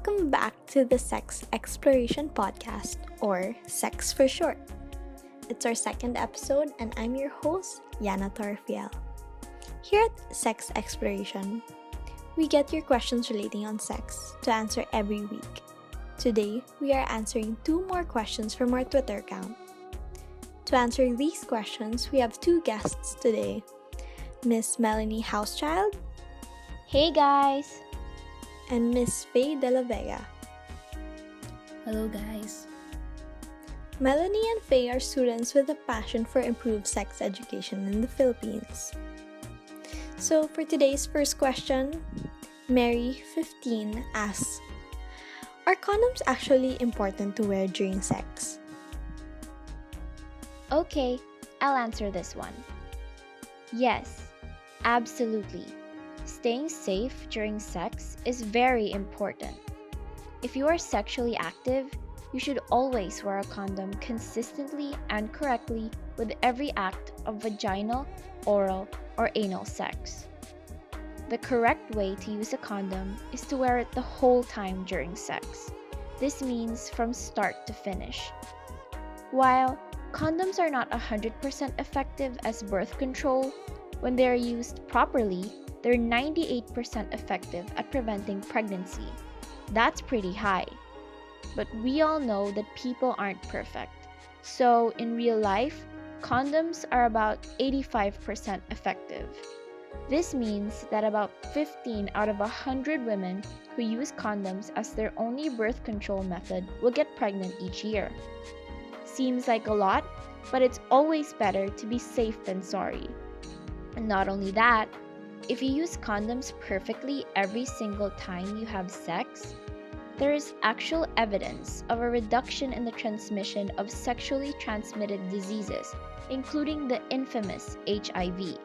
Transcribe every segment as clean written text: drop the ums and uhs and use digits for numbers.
Welcome back to the Sex Exploration Podcast, or Sex for short. It's our second episode, and I'm your host, Yana Torfiel. Here at Sex Exploration, we get your questions relating on sex to answer every week. Today, we are answering 2 more questions from our Twitter account. To answer these questions, we have 2 guests today, Miss Melanie Housechild. Hey guys! And Miss Faye De La Vega. Hello guys. Melanie and Faye are students with a passion for improved sex education in the Philippines. So for today's first question, Mary, 15, asks, are condoms actually important to wear during sex? Okay, I'll answer this one. Yes, absolutely. Staying safe during sex is very important. If you are sexually active, you should always wear a condom consistently and correctly with every act of vaginal, oral, or anal sex. The correct way to use a condom is to wear it the whole time during sex. This means from start to finish. While condoms are not 100% effective as birth control, when they are used properly, they're 98% effective at preventing pregnancy. That's pretty high. But we all know that people aren't perfect. So in real life, condoms are about 85% effective. This means that about 15 out of 100 women who use condoms as their only birth control method will get pregnant each year. Seems like a lot, but it's always better to be safe than sorry. And not only that, if you use condoms perfectly every single time you have sex, there is actual evidence of a reduction in the transmission of sexually transmitted diseases, including the infamous HIV.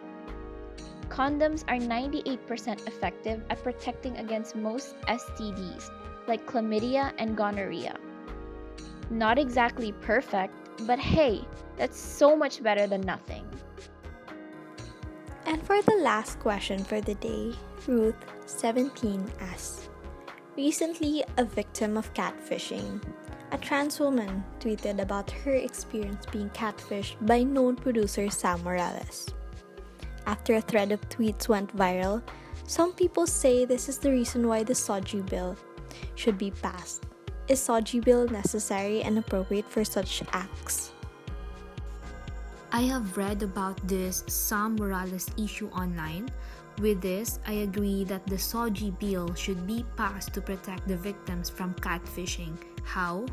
Condoms are 98% effective at protecting against most STDs, like chlamydia and gonorrhea. Not exactly perfect, but hey, that's so much better than nothing. And for the last question for the day, Ruth, 17, asks, recently a victim of catfishing, a trans woman tweeted about her experience being catfished by known producer Sam Morales. After a thread of tweets went viral, some people say this is the reason why the SOGIE Bill should be passed. Is SOGIE Bill necessary and appropriate for such acts? I have read about this Sam Morales issue online. With this, I agree that the SOGIE Bill should be passed to protect the victims from catfishing. How?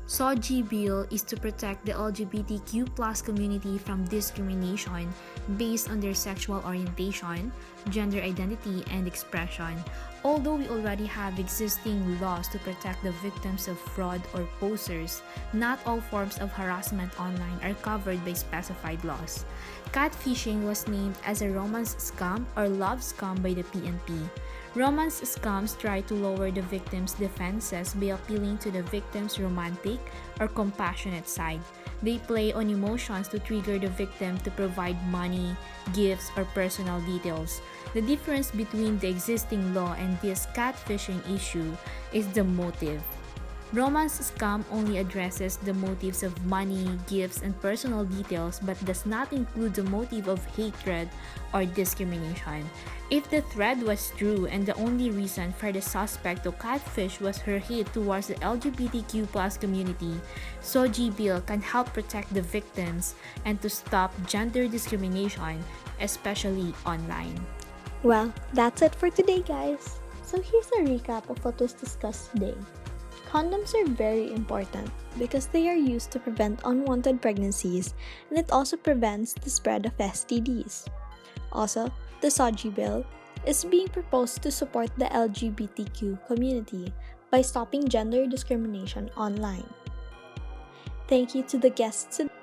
SOGIE Bill is to protect the LGBTQ+ community from discrimination based on their sexual orientation, gender identity, and expression. Although we already have existing laws to protect the victims of fraud or posers, not all forms of harassment online are covered by specified laws. Catfishing was named as a romance scam or love scam by the PNP. Romance scams try to lower the victim's defenses by appealing to the victim's romantic or compassionate side. They play on emotions to trigger the victim to provide money, gifts, or personal details. The difference between the existing law and this catfishing issue is the motive. Romance scam only addresses the motives of money, gifts, and personal details but does not include the motive of hatred or discrimination. If the thread was true and the only reason for the suspect to catfish was her hate towards the LGBTQ+ community, SOGIE Bill can help protect the victims and to stop gender discrimination, especially online. Well, that's it for today, guys. So here's a recap of what was discussed today. Condoms are very important because they are used to prevent unwanted pregnancies, and it also prevents the spread of STDs. Also, the SOGIE Bill is being proposed to support the LGBTQ community by stopping gender discrimination online. Thank you to the guests today.